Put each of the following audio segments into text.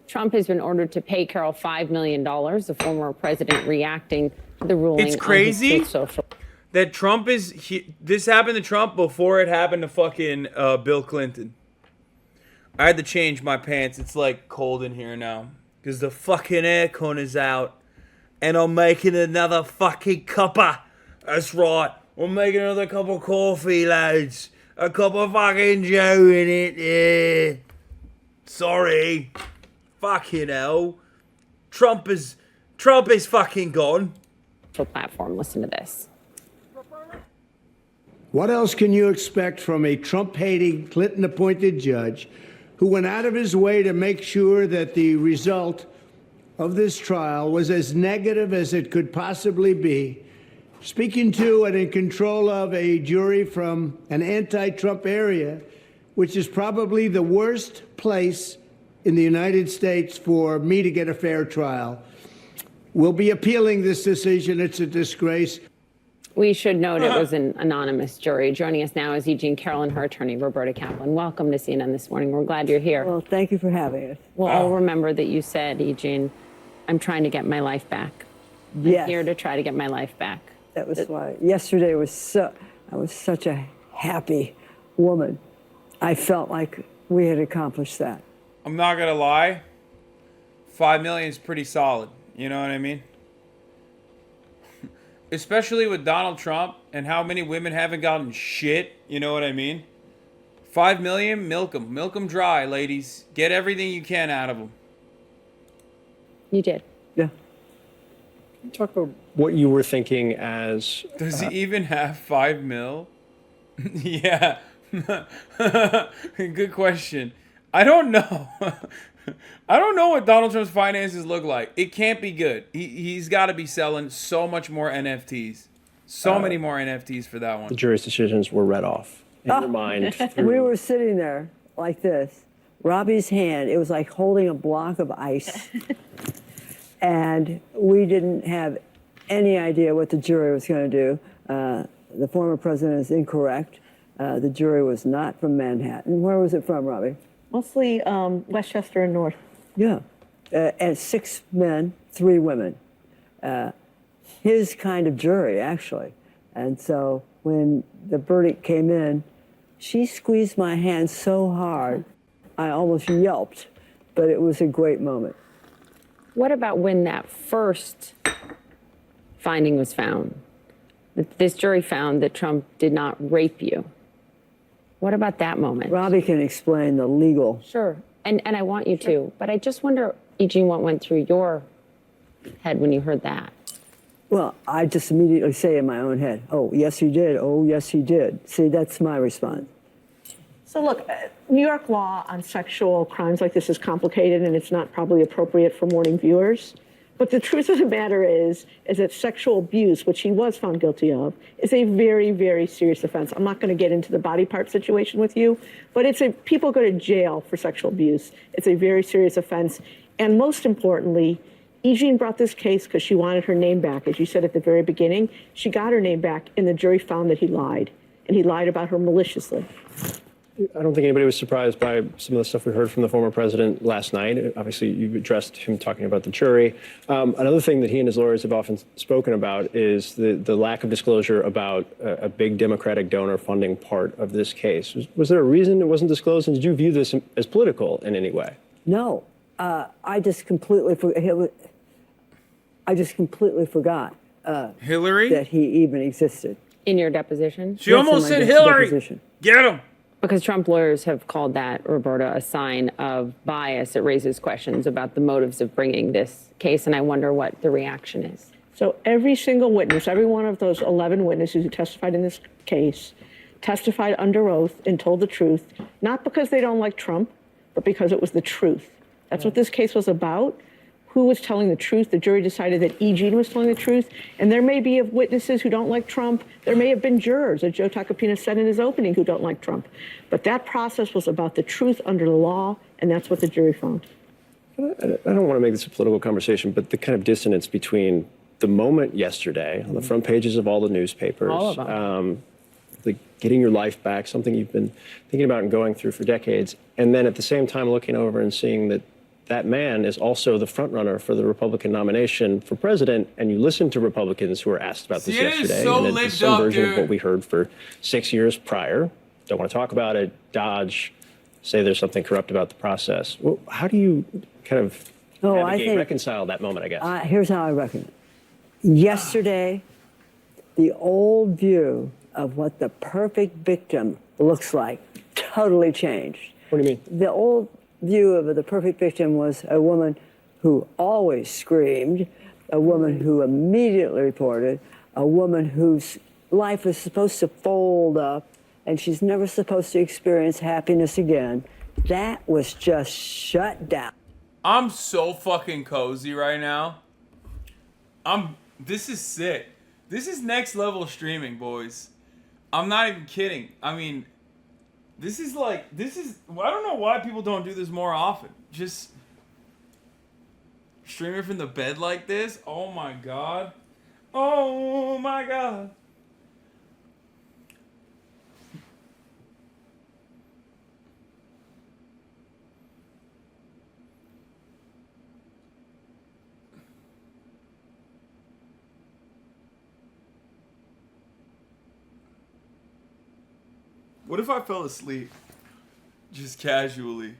Trump has been ordered to pay Carroll $5 million, the former president reacting to the ruling. It's crazy on his social. that Trump is... this happened to Trump before it happened to fucking Bill Clinton. I had to change my pants. It's like cold in here now. Because the fucking aircon is out. And I'm making another fucking cuppa. That's right. I'm making another cup of coffee, lads. A cup of fucking Joe in it. Yeah. Sorry. Fucking hell. Trump is fucking gone. Platform. Listen to this. What else can you expect from a Trump-hating, Clinton-appointed judge who went out of his way to make sure that the result of this trial was as negative as it could possibly be, speaking to and in control of a jury from an anti-Trump area, which is probably the worst place in the United States for me to get a fair trial? We'll be appealing this decision. It's a disgrace. We should note it was an anonymous jury. Joining us now is E.Jean Carroll and her attorney, Roberta Kaplan. Welcome to CNN this morning. We're glad you're here. Well, thank you for having us. We'll all remember that you said, E.Jean, I'm trying to get my life back. Yes. I'm here to try to get my life back. That was why. Yesterday I was such a happy woman. I felt like we had accomplished that. I'm not gonna lie. 5 million is pretty solid. You know what I mean? Especially with Donald Trump and how many women haven't gotten shit. You know what I mean? 5 million, milk them. Milk them dry, ladies. Get everything you can out of them. You did. Yeah. Talk about what you were thinking as... Does he even have 5 mil? Yeah. Good question. I don't know. I don't know what Donald Trump's finances look like. It can't be good. He's got to be selling so much more NFTs. So many more NFTs for that one. The jury's decisions were read off in your mind. We were sitting there like this. Robbie's hand, it was like holding a block of ice. And we didn't have any idea what the jury was going to do. The former president is incorrect. The jury was not from Manhattan. Where was it from, Robbie? Mostly Westchester and North. Yeah. And 6 men, 3 women. His kind of jury, actually. And so when the verdict came in, she squeezed my hand so hard, I almost yelped. But it was a great moment. What about when that first finding was found? This jury found that Trump did not rape you. What about that moment? Robbie can explain the legal. Sure, and I want you to, but I just wonder, E.Jean, what went through your head when you heard that? Well, I just immediately say in my own head, oh, yes, he did. Oh, yes, he did. See, that's my response. So look, New York law on sexual crimes like this is complicated, and it's not probably appropriate for morning viewers. But the truth of the matter is that sexual abuse, which he was found guilty of, is a very, very serious offense. I'm not going to get into the body part situation with you, but people go to jail for sexual abuse. It's a very serious offense. And most importantly, E.Jean brought this case because she wanted her name back. As you said at the very beginning, she got her name back, and the jury found that he lied. And he lied about her maliciously. I don't think anybody was surprised by some of the stuff we heard from the former president last night. Obviously, you've addressed him talking about the jury. Another thing that he and his lawyers have often spoken about is the lack of disclosure about a big Democratic donor funding part of this case. Was there a reason it wasn't disclosed, and did you view this as political in any way? No, I just completely forgot Hillary? that he even existed. In your deposition? She almost said Hillary. Deposition. Get him. Because Trump lawyers have called that, Roberta, a sign of bias. It raises questions about the motives of bringing this case, and I wonder what the reaction is. So every single witness, every one of those 11 witnesses who testified in this case, testified under oath and told the truth, not because they don't like Trump, but because it was the truth. That's what this case was about. Who was telling the truth? The jury decided that E.Jean was telling the truth. And there may be witnesses who don't like Trump. There may have been jurors, as Joe Tacopina said in his opening, who don't like Trump. But that process was about the truth under the law, and that's what the jury found. I don't want to make this a political conversation, but the kind of dissonance between the moment yesterday on the front pages of all the newspapers, All of them. Getting your life back, something you've been thinking about and going through for decades, and then at the same time looking over and seeing that that man is also the front runner for the Republican nomination for president. And you listen to Republicans who were asked about this CNN is yesterday, so and it's lived some up, version of dude. what we heard for 6 years prior. Don't want to talk about it, dodge, say there's something corrupt about the process. Well, how do you kind of reconcile that moment, I guess? Here's how I reckon it. Yesterday, the old view of what the perfect victim looks like totally changed. What do you mean? The old view of the perfect victim was a woman who always screamed, a woman who immediately reported, a woman whose life was supposed to fold up and she's never supposed to experience happiness again. That was just shut down. I'm so fucking cozy right now. This is sick. This is next level streaming, boys. I'm not even kidding. I mean, I don't know why people don't do this more often. Just streaming from the bed like this. Oh my God. Oh my God. What if I fell asleep? Just casually.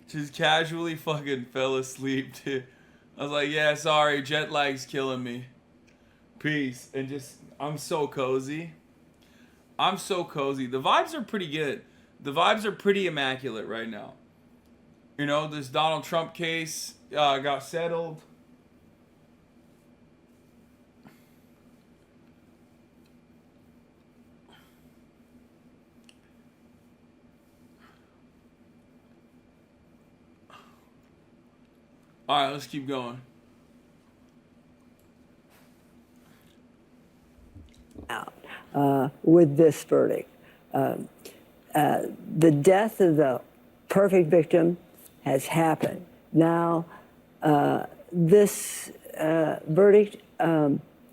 Just casually fucking fell asleep, dude. I was like, yeah, sorry, jet lag's killing me. Peace. And just, I'm so cozy. I'm so cozy. The vibes are pretty good. The vibes are pretty immaculate right now. You know, this Donald Trump case got settled. All right, let's keep going. With this verdict. The death of the perfect victim has happened. Now, this verdict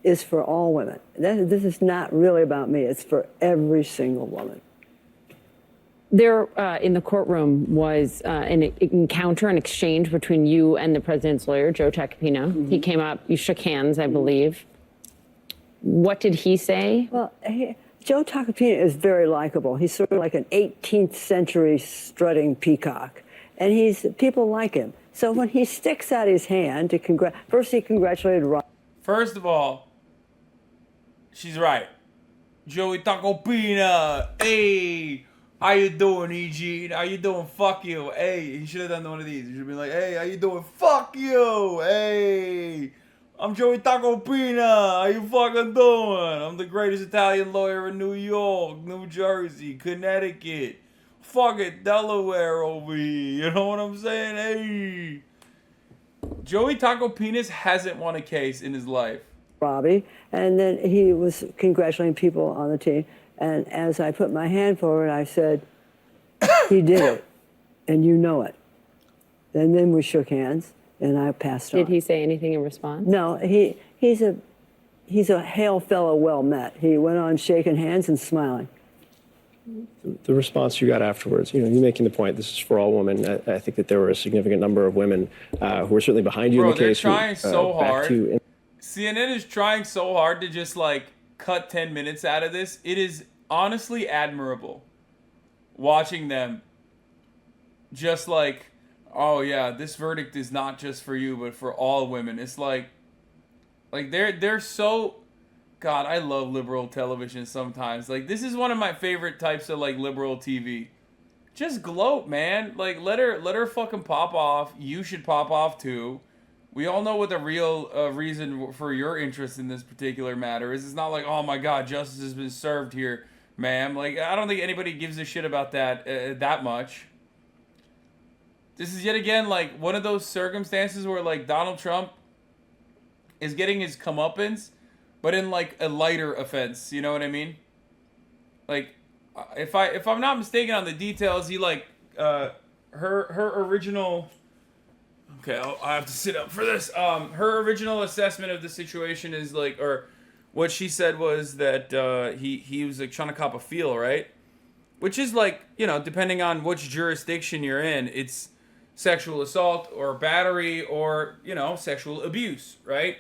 is for all women. This is not really about me. It's for every single woman. There, in the courtroom, was an encounter, an exchange between you and the president's lawyer, Joe Tacopina. Mm-hmm. He came up, you shook hands, I believe. What did he say? Well, Joe Tacopina is very likable. He's sort of like an 18th century strutting peacock. And people like him. So when he sticks out his hand to first he congratulated Rob. First of all, she's right. Joey Tacopina, hey. How you doing, E.Jean? How you doing? Fuck you. Hey, he should have done one of these. He should have been like, hey, how you doing? Fuck you. Hey, I'm Joey Tacopina. How you fucking doing? I'm the greatest Italian lawyer in New York, New Jersey, Connecticut. Fuck it, Delaware over here. You know what I'm saying? Hey. Joey Tacopina hasn't won a case in his life. Robbie. And then he was congratulating people on the team. And as I put my hand forward, I said, he did it, and you know it. And then we shook hands, and I passed on. Did he say anything in response? No, he's a hail fellow well met. He went on shaking hands and smiling. The response you got afterwards, you making the point, this is for all women. I think that there were a significant number of women who were certainly behind you in the case. Bro, they're trying so hard. CNN is trying so hard to just, cut 10 minutes out of this. It is honestly admirable watching them just oh yeah, this verdict is not just for you but for all women. It's like they're so, God, I love liberal television sometimes. This is one of my favorite types of liberal TV. Just gloat, man. Let her fucking pop off. You should pop off too. We all know what the real reason for your interest in this particular matter is. It's not oh my God, justice has been served here, ma'am. I don't think anybody gives a shit about that that much. This is yet again one of those circumstances where Donald Trump is getting his comeuppance, but in a lighter offense. You know what I mean? If I'm not mistaken on the details, he her original. Okay, I have to sit up for this. Her original assessment of the situation is or what she said was that he was trying to cop a feel, right? which is like, depending on which jurisdiction you're in, it's sexual assault or battery or, sexual abuse, right?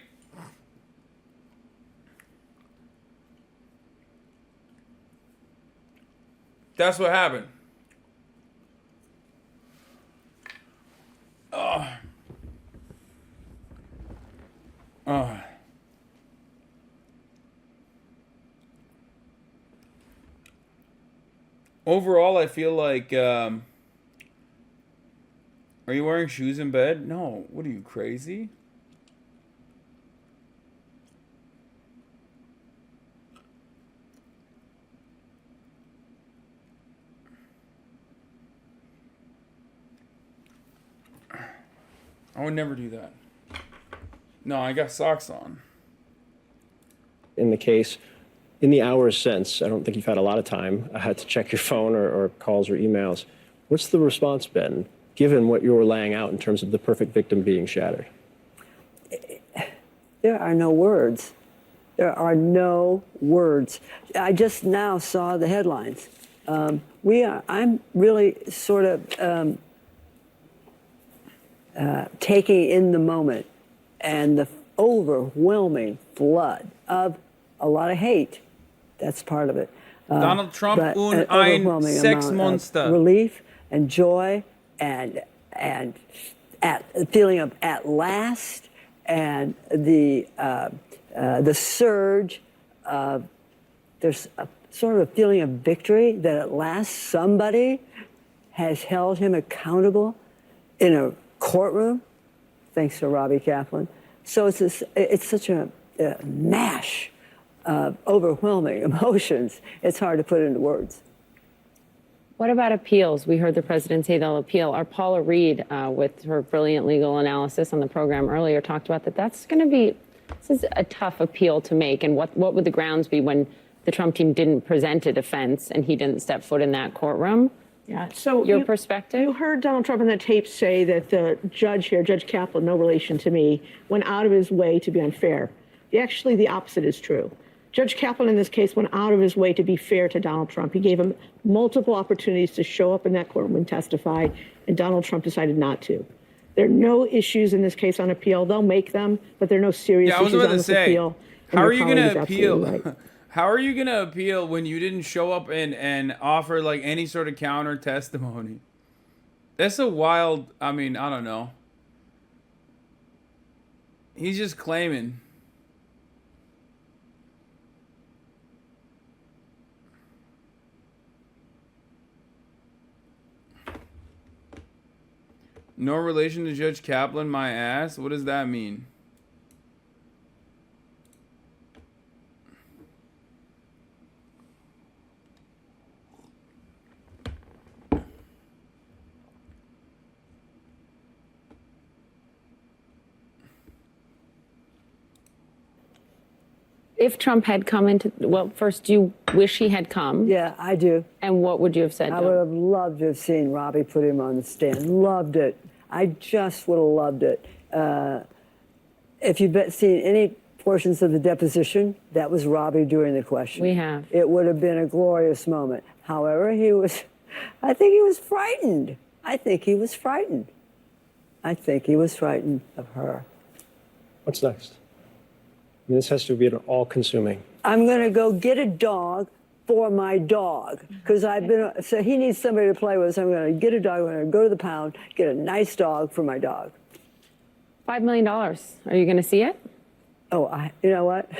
That's what happened. Overall, I feel like, are you wearing shoes in bed? No. What are you, crazy? I would never do that. No, I got socks on. In the case, in the hours since, I don't think you've had a lot of time to check your phone or calls or emails. What's the response been, given what you were laying out in terms of the perfect victim being shattered? There are no words. There are no words. I just now saw the headlines. I'm really sort of taking in the moment and the overwhelming flood of a lot of hate. That's part of it. Donald Trump But un an ein overwhelming Sexmonster. amount of relief and joy and feeling of at last, and the surge of, there's a sort of a feeling of victory that at last somebody has held him accountable in a courtroom, thanks to Robbie Kaplan. So it's such a mash of overwhelming emotions. It's hard to put into words. What about appeals? We heard the president say they'll appeal. Our Paula Reed, with her brilliant legal analysis on the program earlier, talked about that. This is a tough appeal to make. And what would the grounds be when the Trump team didn't present a defense and he didn't step foot in that courtroom? Yeah. So your perspective? You heard Donald Trump on the tape say that the judge here, Judge Kaplan, no relation to me, went out of his way to be unfair. Actually, the opposite is true. Judge Kaplan in this case went out of his way to be fair to Donald Trump. He gave him multiple opportunities to show up in that courtroom and testify, and Donald Trump decided not to. There are no issues in this case on appeal. They'll make them, but there are no serious issues on this appeal. How are you going to appeal? Right. How are you going to appeal when you didn't show up and offer like any sort of counter testimony? That's a wild, I don't know. He's just claiming. No relation to Judge Kaplan, my ass? What does that mean? If Trump had come into, well, first, do you wish he had come? Yeah, I do. And what would you have said? I would have loved to have seen Robbie put him on the stand. Loved it. I just would have loved it. If you've seen any portions of the deposition, that was Robbie doing the question. We have. It would have been a glorious moment. However, I think he was frightened. I think he was frightened of her. What's next? This has to be an all-consuming. I'm going to go get a dog for my dog, because so he needs somebody to play with, so I'm going to get a dog. I'm going to go to the pound, get a nice dog for my dog. $5 million. Are you going to see it? Oh, you know what?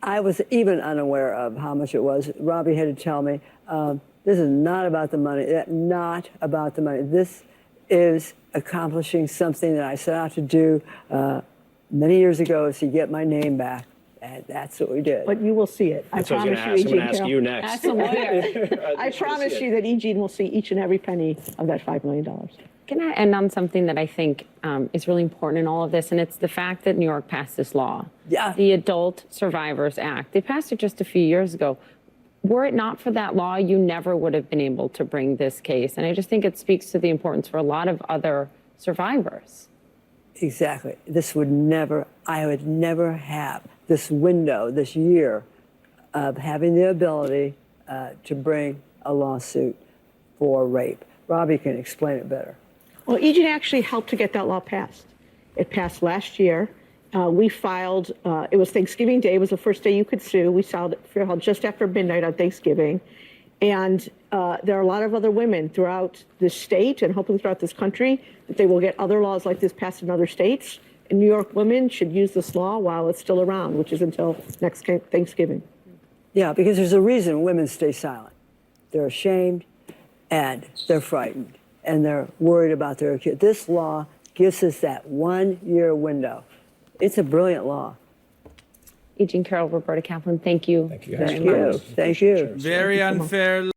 I was even unaware of how much it was. Robbie had to tell me, this is not about the money. Not about the money. This is accomplishing something that I set out to do many years ago, is to get my name back. And that's what we did. But you will see it. I promise you, E.Jean Carroll. I'm going to ask you next. That's a lawyer. I promise you that E.Jean will see each and every penny of that $5 million. Can I end on something that I think is really important in all of this? And it's the fact that New York passed this law. Yeah. The Adult Survivors Act. They passed it just a few years ago. Were it not for that law, you never would have been able to bring this case. And I just think it speaks to the importance for a lot of other survivors. Exactly. I would never have this window, this year of having the ability to bring a lawsuit for rape. Robbie can explain it better. Well, E.Jean actually helped to get that law passed. It passed last year. We filed, it was Thanksgiving Day, was the first day you could sue. We filed just after midnight on Thanksgiving. And there are a lot of other women throughout this state and hopefully throughout this country that they will get other laws like this passed in other states. And New York women should use this law while it's still around, which is until next Thanksgiving. Yeah, because there's a reason women stay silent. They're ashamed and they're frightened and they're worried about their kid. This law gives us that 1 year window. It's a brilliant law. E.Jean Carroll, Roberta Kaplan, thank you. Thank you guys. Thank you. Thank you. Very unfair.